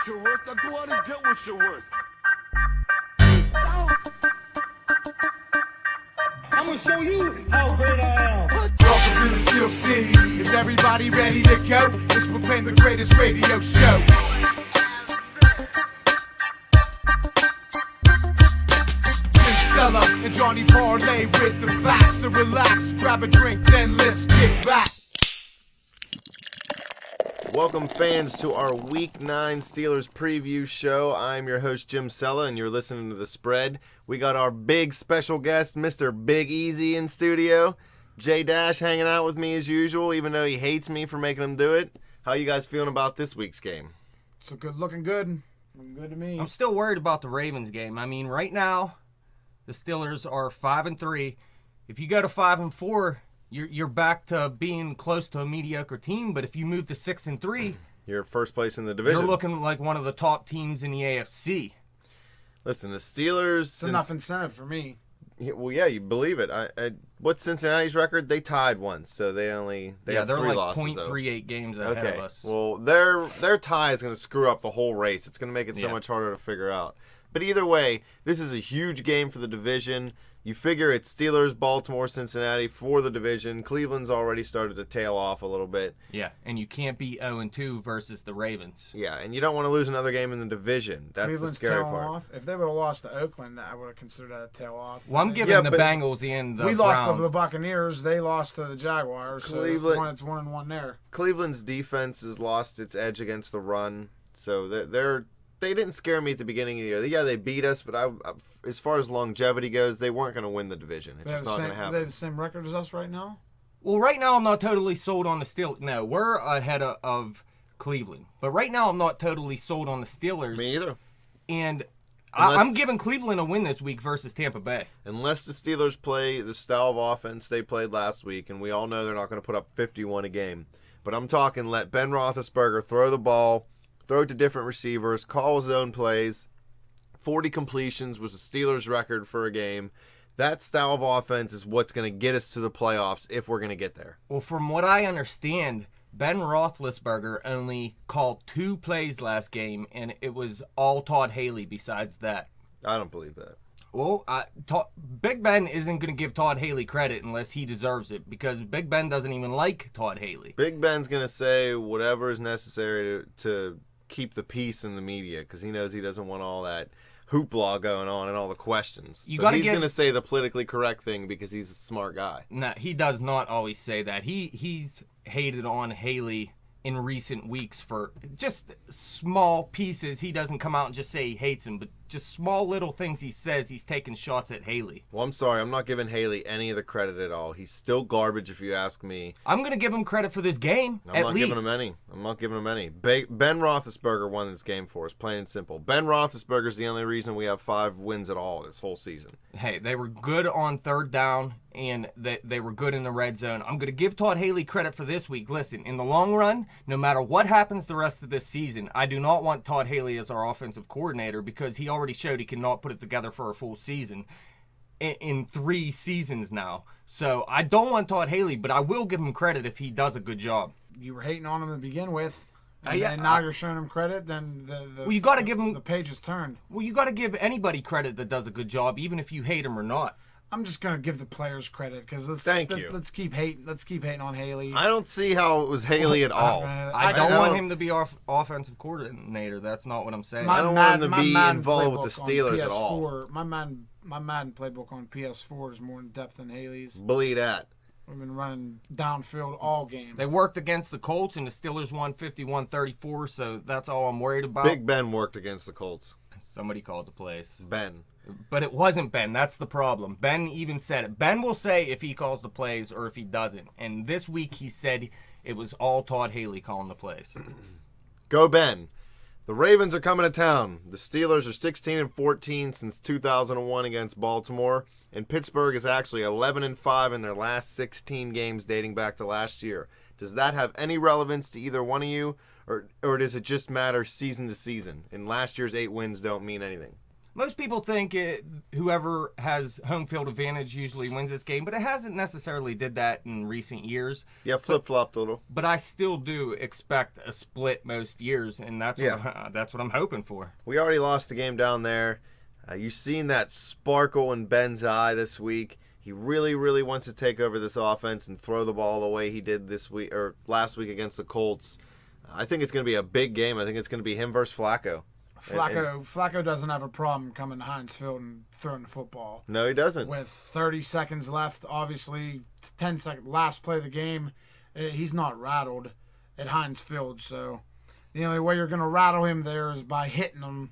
what you're worth. Now go out and get what you're worth. I'm gonna show you how great I am. Welcome to the Steel City. Is everybody ready to go? It's we're playing the greatest radio show. Cella and Johnny parlay with the facts. So relax, grab a drink, then let's get back. Welcome, fans, to our Week 9 Steelers preview show. I'm your host, Jim Cella, and you're listening to The Spread. We got our big special guest, Mr. Big Easy, in studio. JDash hanging out with me as usual, even though he hates me for making him do it. How you guys feeling about this week's game? So good, looking good. Looking good to me. I'm still worried about the Ravens game. I mean, right now, the Steelers are 5-3. If you go to 5-4, you're back to being close to a mediocre team. But if you move to 6-3, you're first place in the division. You're looking like one of the top teams in the AFC. Listen, the Steelers. It's enough incentive for me. Well, yeah, you believe it. What's Cincinnati's record? They tied once, so they have they're 3 like losses. 0.38 games ahead of us. Well, their tie is going to screw up the whole race. It's going to make it so much harder to figure out. But either way, this is a huge game for the division. You figure it's Steelers, Baltimore, Cincinnati for the division. Cleveland's already started to tail off a little bit. Yeah, and you can't be 0-2 versus the Ravens. Yeah, and you don't want to lose another game in the division. That's Cleveland's the scary tailing part. off. If they would have lost to Oakland, I would have considered that a tail off. Well, I'm giving the Bengals and the We Browns. lost to the Buccaneers. They lost to the Jaguars. Cleveland, so it's 1-1 there. Cleveland's defense has lost its edge against the run, so they didn't scare me at the beginning of the year. Yeah, they beat us, but as far as longevity goes, they weren't going to win the division. It's just not going to happen. They have the same record as us right now? Well, right now I'm not totally sold on the Steelers. No, we're ahead of Cleveland. But right now I'm not totally sold on the Steelers. Me either. And I'm giving Cleveland a win this week versus Tampa Bay. Unless the Steelers play the style of offense they played last week, and we all know they're not going to put up 51 a game. But I'm talking let Ben Roethlisberger throw the ball, throw it to different receivers, call his own plays. 40 completions was the Steelers' record for a game. That style of offense is what's going to get us to the playoffs if we're going to get there. Well, from what I understand, Ben Roethlisberger only called 2 plays last game, and it was all Todd Haley besides that. I don't believe that. Well, Big Ben isn't going to give Todd Haley credit unless he deserves it, because Big Ben doesn't even like Todd Haley. Big Ben's going to say whatever is necessary to keep the peace in the media, because he knows he doesn't want all that hoopla going on and all the questions. He's going to say the politically correct thing because he's a smart guy. No, he does not always say that. He's hated on Haley in recent weeks for just small pieces. He doesn't come out and just say he hates him, but just small little things he says. He's taking shots at Haley. Well, I'm sorry. I'm not giving Haley any of the credit at all. He's still garbage if you ask me. I'm going to give him credit for this game, I'm not giving him any. Ben Roethlisberger won this game for us, plain and simple. Ben Roethlisberger's the only reason we have 5 wins at all this whole season. Hey, they were good on third down, and they were good in the red zone. I'm going to give Todd Haley credit for this week. Listen, in the long run, no matter what happens the rest of this season, I do not want Todd Haley as our offensive coordinator because he already showed he cannot put it together for a full season in 3 seasons now. So I don't want Todd Haley, but I will give him credit if he does a good job. You were hating on him to begin with. And now you're showing him credit, then you got to give him the page is turned. Well, you got to give anybody credit that does a good job, even if you hate him or not. I'm just gonna give the players credit because let's keep hating on Haley. I don't see how it was Haley at all. I don't want him to be our offensive coordinator. That's not what I'm saying. I don't want him to be involved with the Steelers at all. My Madden playbook on PS4 is more in depth than Haley's. Believe that. We've been running downfield all game. They worked against the Colts, and the Steelers won 51-34, so that's all I'm worried about. Big Ben worked against the Colts. Somebody called the plays. Ben. But it wasn't Ben. That's the problem. Ben even said it. Ben will say if he calls the plays or if he doesn't. And this week he said it was all Todd Haley calling the plays. Go Ben. The Ravens are coming to town. The Steelers are 16-14 since 2001 against Baltimore. And Pittsburgh is actually 11-5 in their last 16 games dating back to last year. Does that have any relevance to either one of you? Or does it just matter season to season? And last year's 8 wins don't mean anything? Most people think whoever has home field advantage usually wins this game, but it hasn't necessarily did that in recent years. Yeah, flip-flopped a little. But I still do expect a split most years, and that's what I'm hoping for. We already lost the game down there. You've seen that sparkle in Ben's eye this week. He really, really wants to take over this offense and throw the ball the way he did this week or last week against the Colts. I think it's going to be a big game. I think it's going to be him versus Flacco. Flacco doesn't have a problem coming to Heinz Field and throwing the football. No, he doesn't. With 30 seconds left, obviously 10 seconds, last play of the game, he's not rattled at Heinz Field. So the only way you're going to rattle him there is by hitting him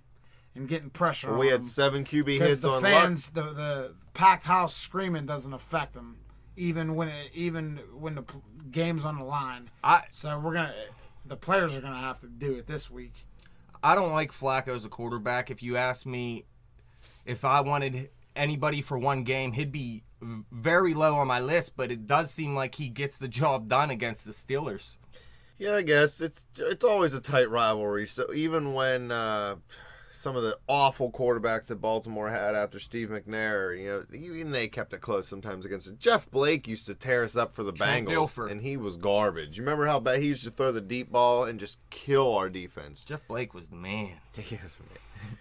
and getting pressure on him. We had 7 QB hits on fans, the packed house screaming doesn't affect them, even when the game's on the line. So the players are gonna have to do it this week. I don't like Flacco as a quarterback. If you ask me if I wanted anybody for one game, he'd be very low on my list, but it does seem like he gets the job done against the Steelers. Yeah, I guess. It's always a tight rivalry. So even when some of the awful quarterbacks that Baltimore had after Steve McNair, even they kept it close sometimes against it. Jeff Blake used to tear us up for the Bengals, and he was garbage. You remember how bad he used to throw the deep ball and just kill our defense? Jeff Blake was the man. He is the man.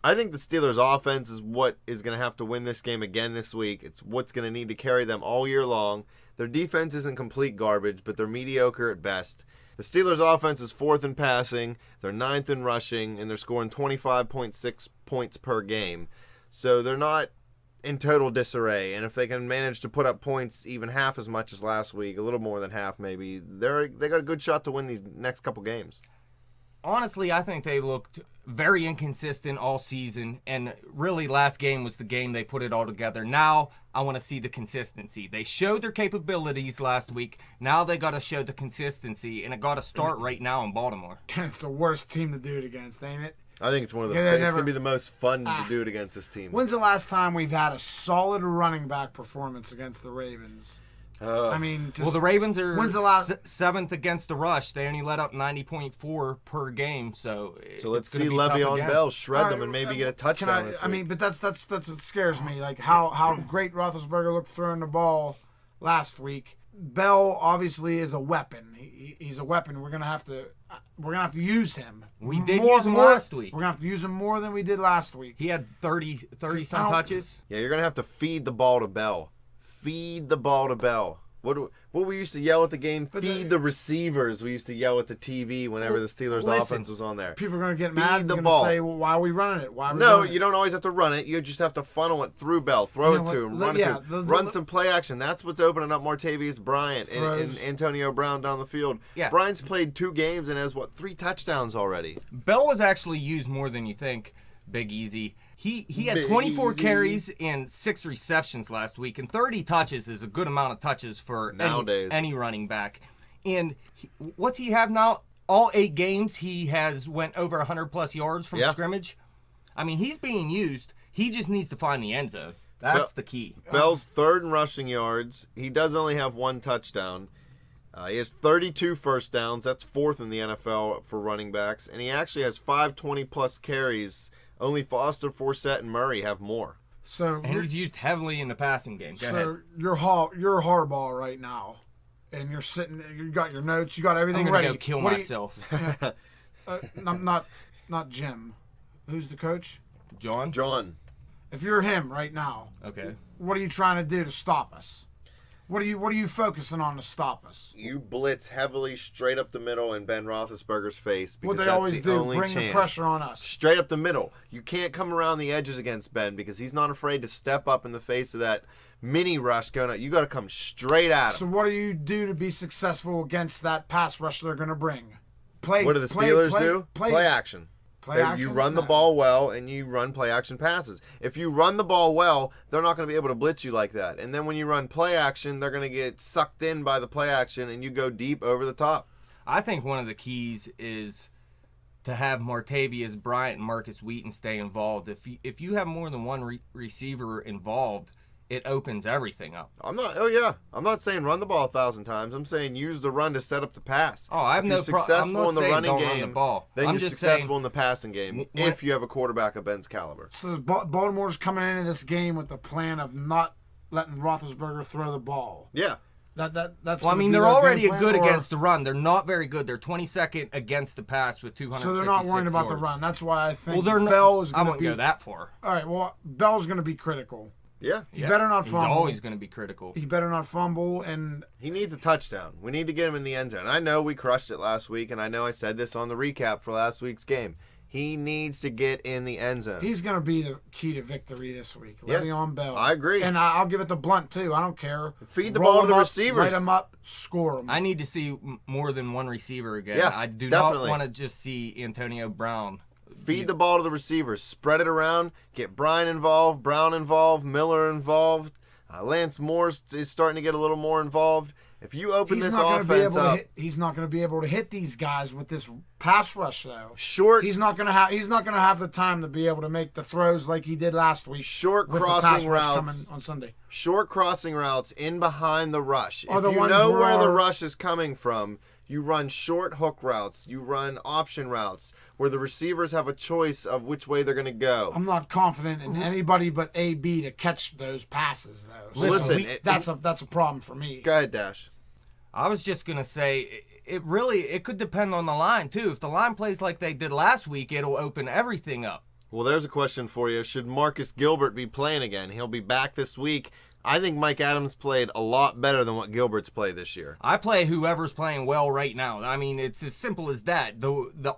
I think the Steelers' offense is what is going to have to win this game again this week. It's what's going to need to carry them all year long. Their defense isn't complete garbage, but they're mediocre at best. The Steelers' offense is 4th in passing, they're 9th in rushing, and they're scoring 25.6 points per game. So they're not in total disarray. And if they can manage to put up points even half as much as last week, a little more than half maybe, they got a good shot to win these next couple games. Honestly, I think they looked very inconsistent all season, and really last game was the game they put it all together. Now I want to see the consistency. They showed their capabilities last week. Now they got to show the consistency, and it got to start right now in Baltimore. It's the worst team to do it against, ain't it? I think it's it's going to be the most fun to do it against this team. When's the last time we've had a solid running back performance against the Ravens? The Ravens are 7th against the rush. They only let up 90.4 per game. So let's see Le'Veon Bell shred them and maybe get a touchdown this week. But that's what scares me. Like how great Roethlisberger looked throwing the ball last week. Bell obviously is a weapon. He's a weapon. We're gonna have to use him. We did use him last week. We're gonna have to use him more than we did last week. He had 30 some touches. Yeah, you're gonna have to feed the ball to Bell. Feed the ball to Bell. What we used to yell at the game? Feed the receivers. We used to yell at the TV whenever the Steelers' offense was on there. People are going to get mad. The ball. Say, well, why are we running it? No, you don't always have to run it. You just have to funnel it through Bell. Throw it to him. Run some play action. That's what's opening up Martavius Bryant and Antonio Brown down the field. Yeah. Bryant's played 2 games and has, 3 touchdowns already. Bell was actually used more than you think, Big Easy. He had 24 carries and 6 receptions last week, and 30 touches is a good amount of touches for any running back. And what's he have now? All 8 games he has went over 100-plus yards from scrimmage. I mean, he's being used. He just needs to find the end zone. That's the key. Bell's 3rd in rushing yards. He does only have 1 touchdown. He has 32 first downs. That's 4th in the NFL for running backs. And he actually has 5 20-plus carries. Only Foster, Forsett, and Murray have more. And he's used heavily in the passing game. Go ahead. You're Harbaugh right now, and you're sitting. You got your notes. You got everything ready. I'm gonna go kill myself. Not Jim. Who's the coach? John. If you're him right now, okay. What are you trying to do to stop us? What are you focusing on to stop us? You blitz heavily straight up the middle in Ben Roethlisberger's face because what they always do, bring the pressure on us. Straight up the middle. You can't come around the edges against Ben because he's not afraid to step up in the face of that mini rush going on. You got to come straight at him. So what do you do to be successful against that pass rush they're going to bring? What do the Steelers do? Play action. You run the ball well, and you run play-action passes. If you run the ball well, they're not going to be able to blitz you like that. And then when you run play-action, they're going to get sucked in by the play-action, and you go deep over the top. I think one of the keys is to have Martavius Bryant and Marcus Wheaton stay involved. If you have more than one receiver involved, it opens everything up. I'm not saying run the ball 1,000 times. I'm saying use the run to set up the pass. Oh, I have no problem. I'm not in the saying running don't game, run the ball. then I'm you're just successful saying, in the passing game if you have a quarterback of Ben's caliber. So Baltimore's coming into this game with the plan of not letting Roethlisberger throw the ball. Yeah. That's. Well, I mean, they're already good against the run. They're not very good. They're 22nd against the pass with 256 So they're not worrying about the yards. run. That's why I think Well, Bell is I going to won't be. go that far. All right. Well, Bell's going to be critical. Yeah. He better not fumble. He's always going to be critical. He better not fumble, and He needs a touchdown. We need to get him in the end zone. I know we crushed it last week, and I know I said this on the recap for last week's game. He needs to get in the end zone. he's going to be the key to victory this week. Yeah. Le'Veon Bell. I agree. And I'll give it to Blunt, too. I don't care. Feed the Roll ball to him the up, receivers. Light him up, score him. I need to see more than one receiver again. Yeah, I do definitely. not want to just see Antonio Brown. Feed the ball to the receivers. Spread it around. Get Bryan involved, Brown involved, Miller involved. Lance Moore is starting to get a little more involved. If you open He's this not gonna be offense able to up, he's not going to be able to hit these guys with this pass rush, though. short He's not going to have the time to be able to make the throws like he did last week. Short with the crossing pass rush routes. coming on Sunday. short crossing routes in behind the rush. Are If the you ones know where the where- rush is coming from, you run short hook routes. You run option routes where the receivers have a choice of which way they're going to go. I'm not confident in anybody but AB to catch those passes, though. So Listen, that's a problem for me. Go ahead, Dash. I was just going to say, it could depend on the line, too. If the line plays like they did last week, it'll open everything up. Well, there's a question for you. Should Marcus Gilbert be playing again? He'll be back this week. I think Mike Adams played a lot better than what Gilbert's played this year. I play whoever's playing well right now. I mean, it's as simple as that. The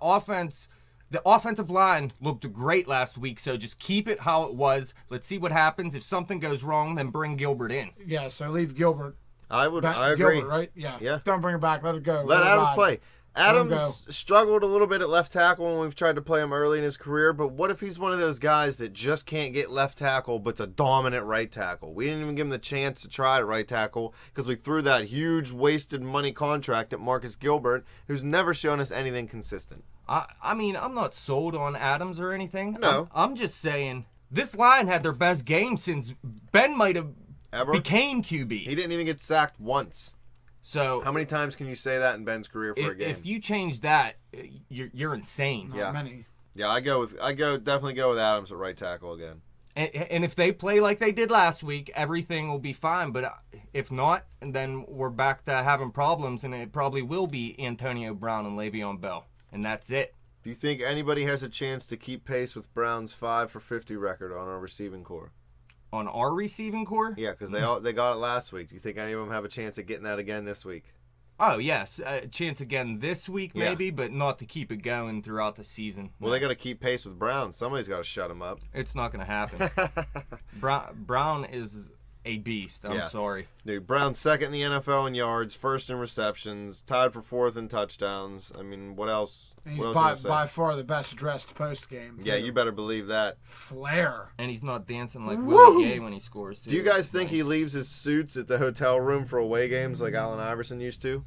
offensive line looked great last week, so just keep it how it was. Let's see what happens. If something goes wrong, then bring Gilbert in. Yeah, so leave Gilbert. I agree. Gilbert, right? Yeah. Yeah. Don't bring it back. Let it go. Let it Adams ride. play. Let him Adams struggled a little bit at left tackle when we've tried to play him early in his career, but what if he's one of those guys that just can't get left tackle but's a dominant right tackle? We didn't even give him the chance to try at right tackle because we threw that huge wasted money contract at Marcus Gilbert, who's never shown us anything consistent. I mean, I'm not sold on Adams or anything. No. I'm just saying this line had their best game since Ben might have Ever? became QB. He didn't even get sacked once. So How many times can you say that in Ben's career for a game? if you change that, you're insane. Not Yeah. many. Yeah, I definitely go with Adams at right tackle again. And if they play like they did last week, everything will be fine. But if not, then we're back to having problems, and it probably will be Antonio Brown and Le'Veon Bell, and that's it. Do you think anybody has a chance to keep pace with Brown's 5 for 50 record on our receiving core? On our receiving core? Yeah, because they got it last week. Do you think any of them have a chance at getting that again this week? Oh, yes. A chance again this week, Yeah. maybe, but not to keep it going throughout the season. Well, they got to keep pace with Brown. Somebody's got to shut him up. It's not going to happen. Brown is a beast. I'm Yeah. sorry. Dude, Brown's second in the NFL in yards, first in receptions, tied for fourth in touchdowns. I mean, what else? And What he's else can I say? by far the best dressed post game. Yeah, you better believe that. Flair. And he's not dancing like Woo! Willie Gay when he scores, too. Do you guys It's think nice. he leaves his suits at the hotel room for away games like Allen Iverson used to?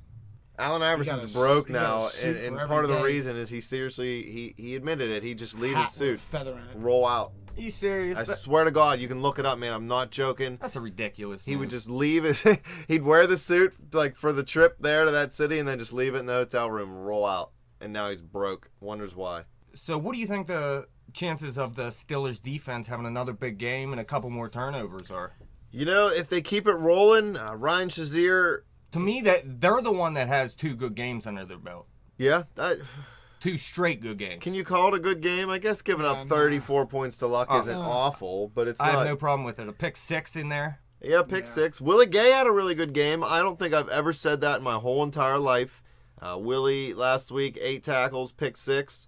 Allen Iverson's broke he got a now, suit and for every part of the day. reason is he admitted it. He just leave Hat his with suit, a feather in it. roll out. Are you serious? I swear to God, you can look it up, man. I'm not joking. That's a ridiculous He move. would just leave his. He'd wear the suit like for the trip there to that city, and then just leave it in the hotel room, and roll out. And now he's broke. Wonders why. So what do you think the chances of the Steelers defense having another big game and a couple more turnovers are? You know, if they keep it rolling, Ryan Shazier. To me, that they're the one that has two good games under their belt. Yeah, Two straight good games. can you call it a good game? I guess giving up no. 34 points to Luck isn't awful, but it's I not. have no problem with it. A pick six in there. Yeah, pick six. Willie Gay had a really good game. I don't think I've ever said that in my whole entire life. Willie last week, 8 tackles, pick 6.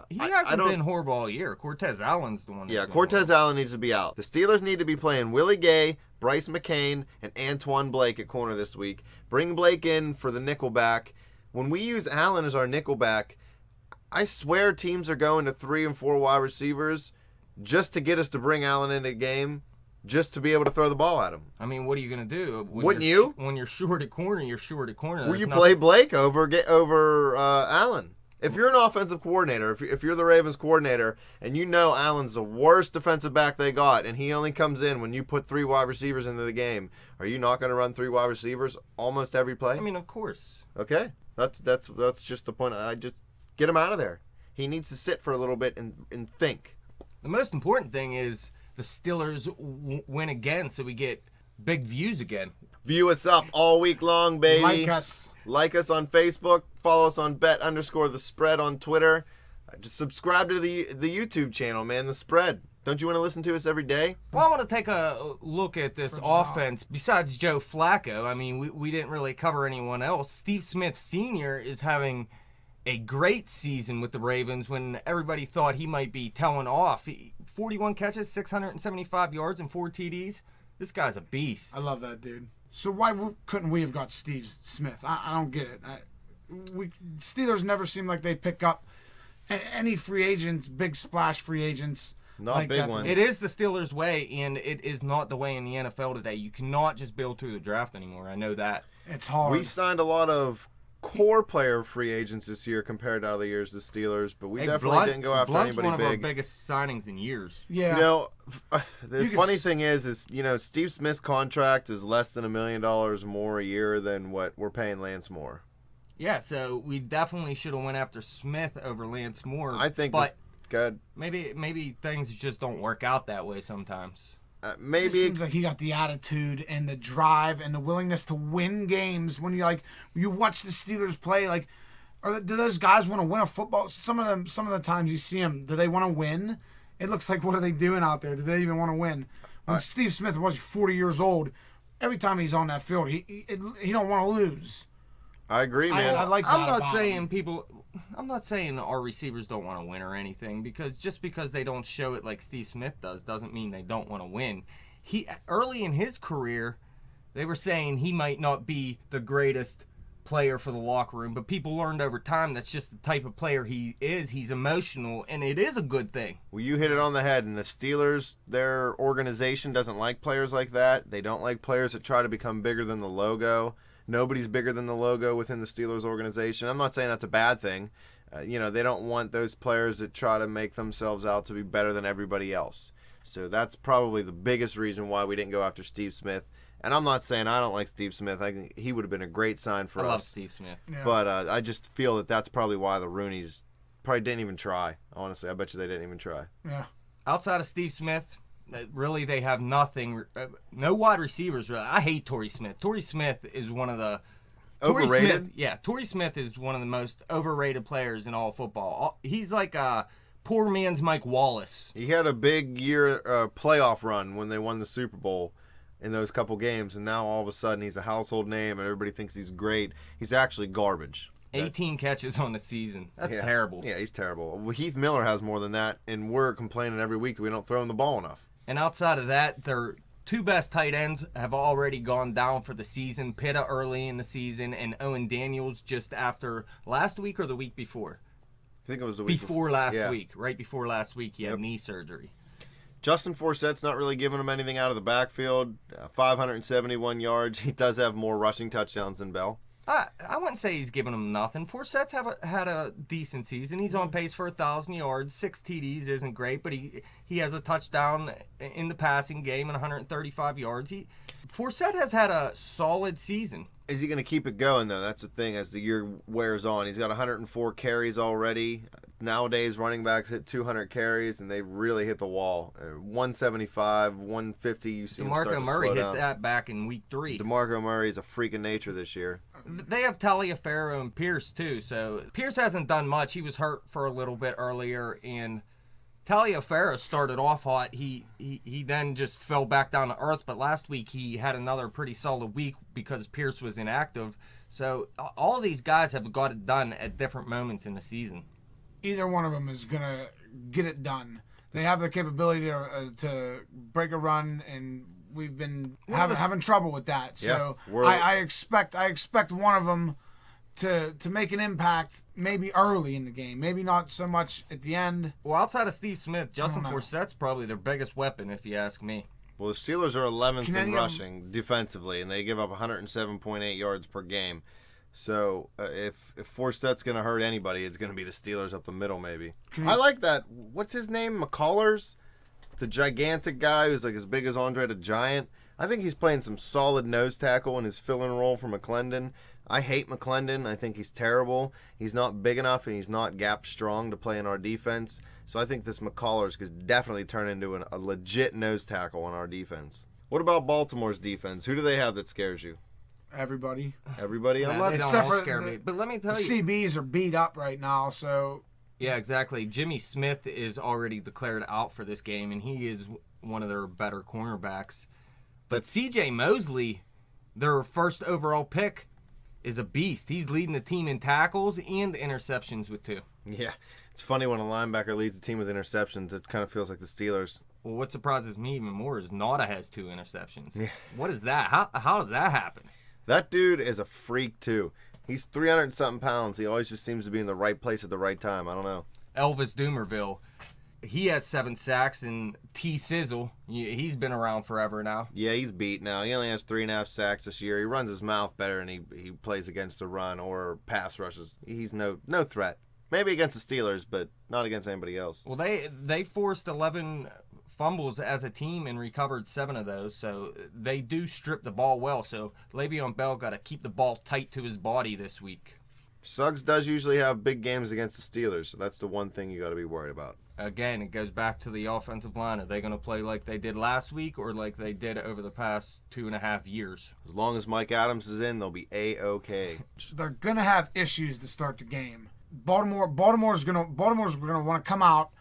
He I hasn't don't- been horrible all year. Cortez Allen's the one. that's Yeah, been Cortez horrible. Allen needs to be out. The Steelers need to be playing Willie Gay, Bryce McCain, and Antoine Blake at corner this week. Bring Blake in for the nickelback. When we use Allen as our nickelback, I swear teams are going to 3 and 4 wide receivers just to get us to bring Allen into the game, just to be able to throw the ball at him. I mean, what are you going to do? When Wouldn't you're you? When you're short at corner, you're short at corner. Will There's you nothing- play Blake over Allen If you're an offensive coordinator, if you're the Ravens coordinator, and you know Allen's the worst defensive back they got, and he only comes in when you put 3 wide receivers into the game, are you not going to run 3 wide receivers almost every play? I mean, of course. Okay, that's just the point. I just get him out of there. He needs to sit for a little bit and think. The most important thing is the Steelers win again, so we get big views again. View us up all week long, baby. Like us. Like us on Facebook. Follow us on bet_the_spread on Twitter. Just subscribe to the YouTube channel, man. The Spread. Don't you want to listen to us every day? Well, I want to take a look at this offense. Besides Joe Flacco, I mean, we didn't really cover anyone else. Steve Smith Sr. is having a great season with the Ravens when everybody thought he might be tailing off. 41 catches, 675 yards, and 4 TDs. This guy's a beast. I love that dude. So why couldn't we have got Steve Smith? I don't get it. Steelers never seem like they pick up any free agents, big splash free agents. Not like big that. ones. It is the Steelers' way, and it is not the way in the NFL today. You cannot just build through the draft anymore. I know that. It's hard. We signed a lot of core player free agents this year compared to other years, the Steelers, but we definitely didn't go after Blunt's anybody one of our big. biggest signings in years. Yeah. You know, the You funny can thing is, you know, Steve Smith's contract is less than $1 million more a year than what we're paying Lance Moore. Yeah, so we definitely should have went after Smith over Lance Moore. I think but good. maybe things just don't work out that way sometimes. It just Maybe seems like he got the attitude and the drive and the willingness to win games. When you watch the Steelers play, like, do those guys want to win a football? Some of the times you see them, do they want to win? It looks like, what are they doing out there? Do they even want to win? When Steve Smith was 40 years old, every time he's on that field, he don't want to lose. I agree, man. I like that. I'm not saying our receivers don't want to win or anything, because just because they don't show it like Steve Smith doesn't mean they don't want to win. Early in his career, they were saying he might not be the greatest player for the locker room, but people learned over time that's just the type of player he is. He's emotional, and it is a good thing. Well, you hit it on the head, and the Steelers, their organization doesn't like players like that. They don't like players that try to become bigger than the logo. Nobody's bigger than the logo within the Steelers organization. I'm not saying that's a bad thing. You know, they don't want those players that try to make themselves out to be better than everybody else. So that's probably the biggest reason why we didn't go after Steve Smith. And I'm not saying I don't like Steve Smith. I think he would have been a great sign for us. I love Steve Smith. Yeah. But I just feel that that's probably why the Rooneys probably didn't even try. Honestly, I bet you they didn't even try. Yeah. Outside of Steve Smith, really they have nothing. No wide receivers, really. I hate Turi Smith. Turi Smith is one of the... Overrated? Turi Smith is one of the most overrated players in all football. He's like a poor man's Mike Wallace. He had a big year playoff run when they won the Super Bowl in those couple games, and now all of a sudden he's a household name and everybody thinks he's great. He's actually garbage. 18 catches on the season. That's Yeah. terrible. Yeah, he's terrible. Well, Heath Miller has more than that, and we're complaining every week that we don't throw him the ball enough. And outside of that, their two best tight ends have already gone down for the season. Pitta early in the season and Owen Daniels just after last week or the week before? I think it was the week Before last Yeah. week. Right before last week, he had knee surgery. Justin Forsett's not really giving him anything out of the backfield. 571 yards. He does have more rushing touchdowns than Bell. I wouldn't say he's giving them nothing. Forset's had a decent season. He's on pace for 1,000 yards. 6 TDs isn't great, but he has a touchdown in the passing game and 135 yards. Forsett has had a solid season. Is he going to keep it going, though? That's the thing. As the year wears on, he's got 104 carries already. Nowadays, running backs hit 200 carries, and they really hit the wall. 175, 150, you see him start to DeMarco Murray slow hit down. that back in week 3. DeMarco Murray is a freak of nature this year. They have Taliaferro and Pierce, too. So Pierce hasn't done much. He was hurt for a little bit earlier, and Taliaferro started off hot. He then just fell back down to earth, but last week he had another pretty solid week because Pierce was inactive. So all these guys have got it done at different moments in the season. Either one of them is going to get it done. They have the capability to break a run, and we've been having trouble with that. So Yeah, I expect one of them to make an impact maybe early in the game, maybe not so much at the end. Well, outside of Steve Smith, Justin know. Forsett's probably their biggest weapon, if you ask me. Well, the Steelers are 11th Can in any of 'em- rushing defensively, and they give up 107.8 yards per game. So if Forset's going to hurt anybody, it's going to be the Steelers up the middle maybe. Can you- I like that. What's his name? McCullers? The gigantic guy who's like as big as Andre the Giant. I think he's playing some solid nose tackle in his fill-in role for McClendon. I hate McClendon. I think he's terrible. He's not big enough and he's not gap strong to play in our defense. So I think this McCullers could definitely turn into a legit nose tackle in our defense. What about Baltimore's defense? Who do they have that scares you? Everybody. Everybody? I'm Nah, not. they don't Except all for scare the- me. But let me tell The you. CBs are beat up right now, so Yeah, exactly. Jimmy Smith is already declared out for this game, and he is one of their better cornerbacks. But C.J. Mosley, their first overall pick, is a beast. He's leading the team in tackles and interceptions with 2. Yeah. It's funny when a linebacker leads a team with interceptions. It kind of feels like the Steelers. Well, what surprises me even more is Nauta has 2 interceptions. Yeah. What is that? How does that happen? That dude is a freak, too. He's 300-something pounds. He always just seems to be in the right place at the right time. I don't know. Elvis Doomerville, he has 7 sacks, and T. Sizzle, he's been around forever now. Yeah, he's beat now. He only has 3.5 sacks this year. He runs his mouth better, and he plays against the run or pass rushes. He's no threat. Maybe against the Steelers, but not against anybody else. Well, they forced 11 fumbles as a team and recovered 7 of those, so they do strip the ball well. So Le'Veon Bell got to keep the ball tight to his body this week. Suggs does usually have big games against the Steelers, so that's the one thing you got to be worried about. Again, it goes back to the offensive line. Are they going to play like they did last week or like they did over the past 2.5 years? As long as Mike Adams is in, they'll be A-OK. they're gonna have issues to start the game. Baltimore's gonna want to come out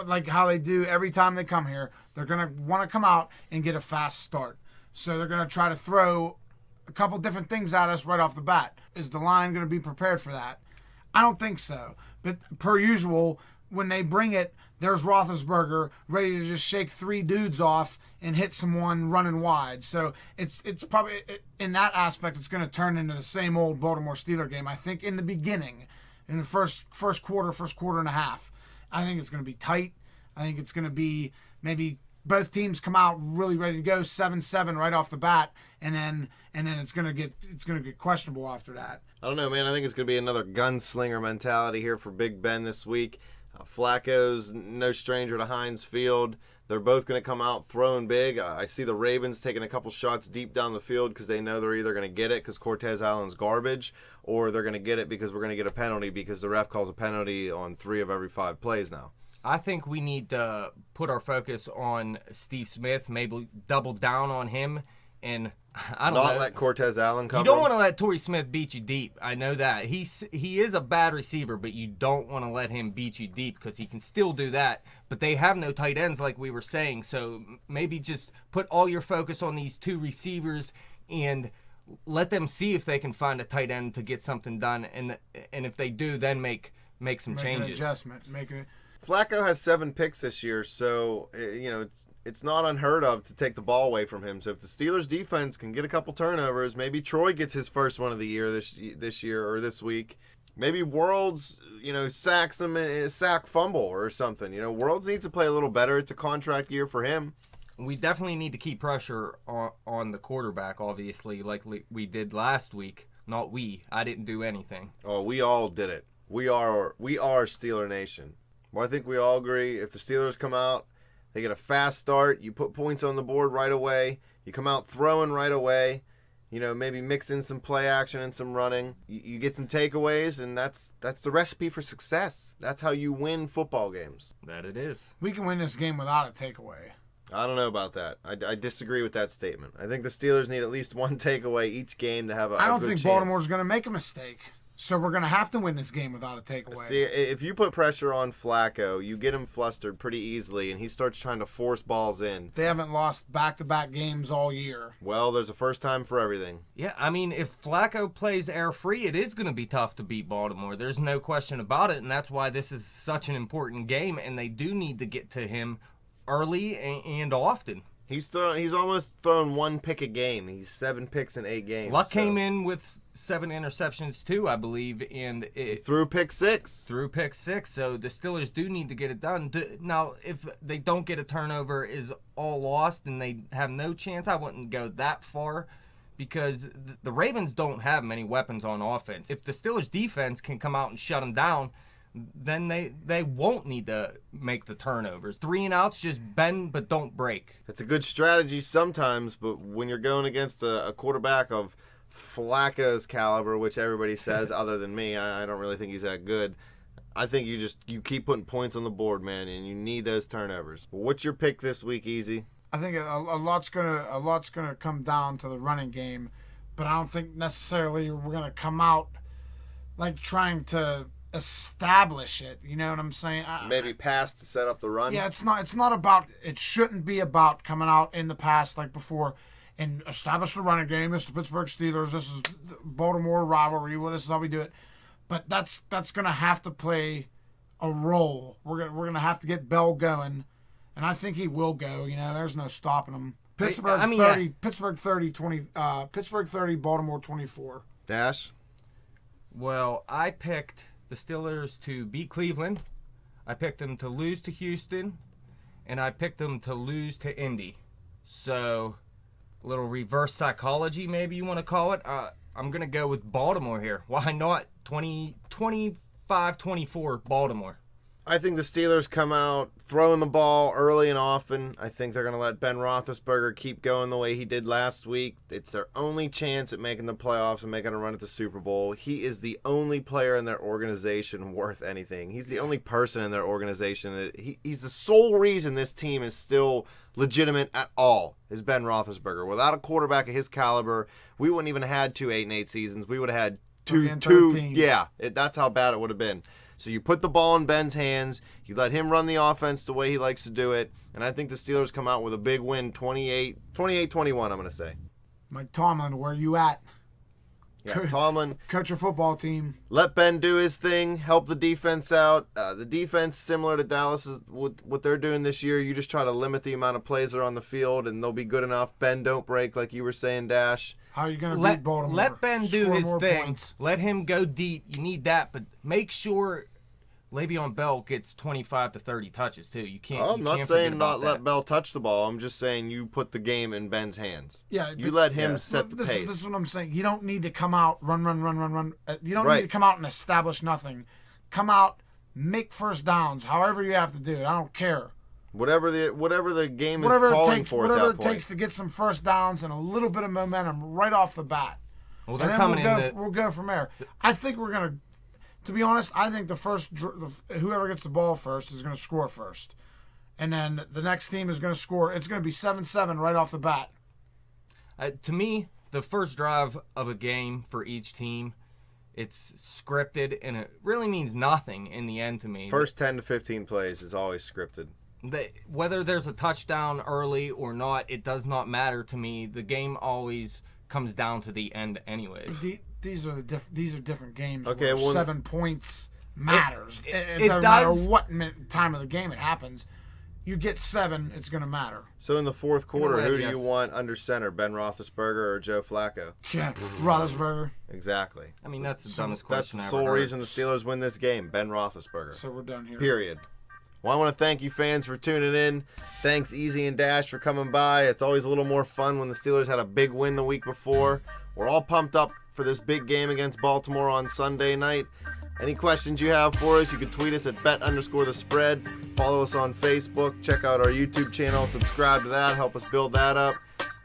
like how they do every time they come here. They're gonna want to come out and get a fast start. So they're gonna try to throw a couple different things at us right off the bat. Is the line gonna be prepared for that? I don't think so. But per usual, when they bring it, there's Roethlisberger ready to just shake 3 dudes off and hit someone running wide. So it's probably in that aspect, it's going to turn into the same old Baltimore Steeler game. I think in the beginning, in the first quarter and a half, I think it's going to be tight. I think it's going to be maybe both teams come out really ready to go 7-7 right off the bat, and then it's going to get questionable after that. I don't know, man. I think it's going to be another gunslinger mentality here for Big Ben this week. Flacco's no stranger to Heinz Field. They're both going to come out throwing big. I see the Ravens taking a couple shots deep down the field because they know they're either going to get it because Cortez Allen's garbage, or they're going to get it because we're going to get a penalty because the ref calls a penalty on 3 of every 5 plays now. I think we need to put our focus on Steve Smith, maybe double down on him, and I don't Not know. let Cortez Allen cover You don't him. want to let Turi Smith beat you deep. I know that. He is a bad receiver, but you don't want to let him beat you deep because he can still do that. But they have no tight ends like we were saying, so maybe just put all your focus on these 2 receivers and let them see if they can find a tight end to get something done. And if they do, then make some changes. An adjustment. Flacco has 7 picks this year, so it's not unheard of to take the ball away from him. So if the Steelers defense can get a couple turnovers, maybe Troy gets his first one of the year this year or this week. Maybe Worlds, sacks him in a sack fumble or something. Worlds needs to play a little better. It's a contract year for him. We definitely need to keep pressure on the quarterback, obviously, like we did last week. Not we. I didn't do anything. Oh, we all did it. We are Steeler Nation. Well, I think we all agree if the Steelers come out, they get a fast start, you put points on the board right away, you come out throwing right away, maybe mix in some play action and some running. You get some takeaways, and that's the recipe for success. That's how you win football games. That it is. We can win this game without a takeaway. I don't know about that. I disagree with that statement. I think the Steelers need at least one takeaway each game to have a I don't good think chance. Baltimore's going to make a mistake. So we're going to have to win this game without a takeaway. See, if you put pressure on Flacco, you get him flustered pretty easily, and he starts trying to force balls in. They haven't lost back-to-back games all year. Well, there's a first time for everything. Yeah, I mean, if Flacco plays air-free, it is going to be tough to beat Baltimore. There's no question about it, and that's why this is such an important game, and they do need to get to him early and often. He's almost thrown 1 pick a game. He's 7 picks in 8 games. Luck came in with 7 interceptions too, I believe, and it threw pick 6. threw pick 6. So the Steelers do need to get it done. Now, if they don't get a turnover, is all lost and they have no chance. I wouldn't go that far, because the Ravens don't have many weapons on offense. If the Steelers defense can come out and shut them down, then they won't need to make the turnovers. 3 and outs, just bend but don't break. It's a good strategy sometimes, but when you're going against a quarterback of Flacco's caliber, which everybody says other than me, I don't really think he's that good. I think you keep putting points on the board, man, and you need those turnovers. What's your pick this week, Easy? I think a lot's gonna come down to the running game, but I don't think necessarily we're gonna come out like trying to establish it. You know what I'm saying? Maybe pass to set up the run. Yeah, it's not about. It shouldn't be about coming out in the past like before and establish the running game. This is the Pittsburgh Steelers. This is the Baltimore rivalry. Well, this is how we do it. But that's gonna have to play a role. We're gonna have to get Bell going, and I think he will go. You know, there's no stopping him. Pittsburgh 30, yeah. Pittsburgh 30, 20. Pittsburgh 30, Baltimore 24. Dash. Well, I picked the Steelers to beat Cleveland. I picked them to lose to Houston, and I picked them to lose to Indy. So, a little reverse psychology, maybe you want to call it. I'm going to go with Baltimore here. Why not? 25-24 Baltimore. I think the Steelers come out throwing the ball early and often. I think they're going to let Ben Roethlisberger keep going the way he did last week. It's their only chance at making the playoffs and making a run at the Super Bowl. He is the only player in their organization worth anything. He's the only person in their organization. He's the sole reason this team is still legitimate at all, is Ben Roethlisberger. Without a quarterback of his caliber, we wouldn't even have had 2 8-8 seasons. We would have had two. Yeah, that's how bad it would have been. So you put the ball in Ben's hands, you let him run the offense the way he likes to do it, and I think the Steelers come out with a big win, 28-21, I'm going to say. Mike Tomlin, where you at? Yeah, Tomlin. Coach your football team. Let Ben do his thing, help the defense out. The defense, similar to Dallas, is what they're doing this year. You just try to limit the amount of plays that are on the field, and they'll be good enough. Ben don't break, like you were saying, Dash. How are you going to beat Baltimore? Let Ben do his thing. Points. Let him go deep. You need that, but make sure Le'Veon Bell gets 25 to 30 touches too. You can't. I'm not saying not let Bell touch the ball. I'm just saying you put the game in Ben's hands. Yeah, you let him set the pace. This is what I'm saying. You don't need to come out run. You don't need to come out and establish nothing. Come out, make first downs. However you have to do it. I don't care. Whatever the game is calling for at that point. Whatever it takes to get some first downs and a little bit of momentum right off the bat. Well, they're coming in. We'll go from there. I think we're gonna. To be honest, I think whoever gets the ball first is going to score first. And then the next team is going to score. It's going to be 7-7 right off the bat. To me, the first drive of a game for each team, it's scripted, and it really means nothing in the end to me. First 10 to 15 plays is always scripted. Whether there's a touchdown early or not, it does not matter to me. The game always comes down to the end anyways. These are different games. Okay, where 7 points matters. It doesn't matter what time of the game it happens. You get 7, it's going to matter. So in the fourth quarter, who do you want under center, Ben Roethlisberger or Joe Flacco? Yeah, Roethlisberger. Exactly. I mean, that's the dumbest question That's the sole reason the Steelers win this game, Ben Roethlisberger. So we're done here. Period. Well, I want to thank you fans for tuning in. Thanks Easy and Dash for coming by. It's always a little more fun when the Steelers had a big win the week before. We're all pumped up for this big game against Baltimore on Sunday night. Any questions you have for us, you can tweet us at bet_the_spread. Follow us on Facebook. Check out our YouTube channel. Subscribe to that. Help us build that up.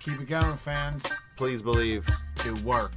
Keep it going, fans. Please believe. to work.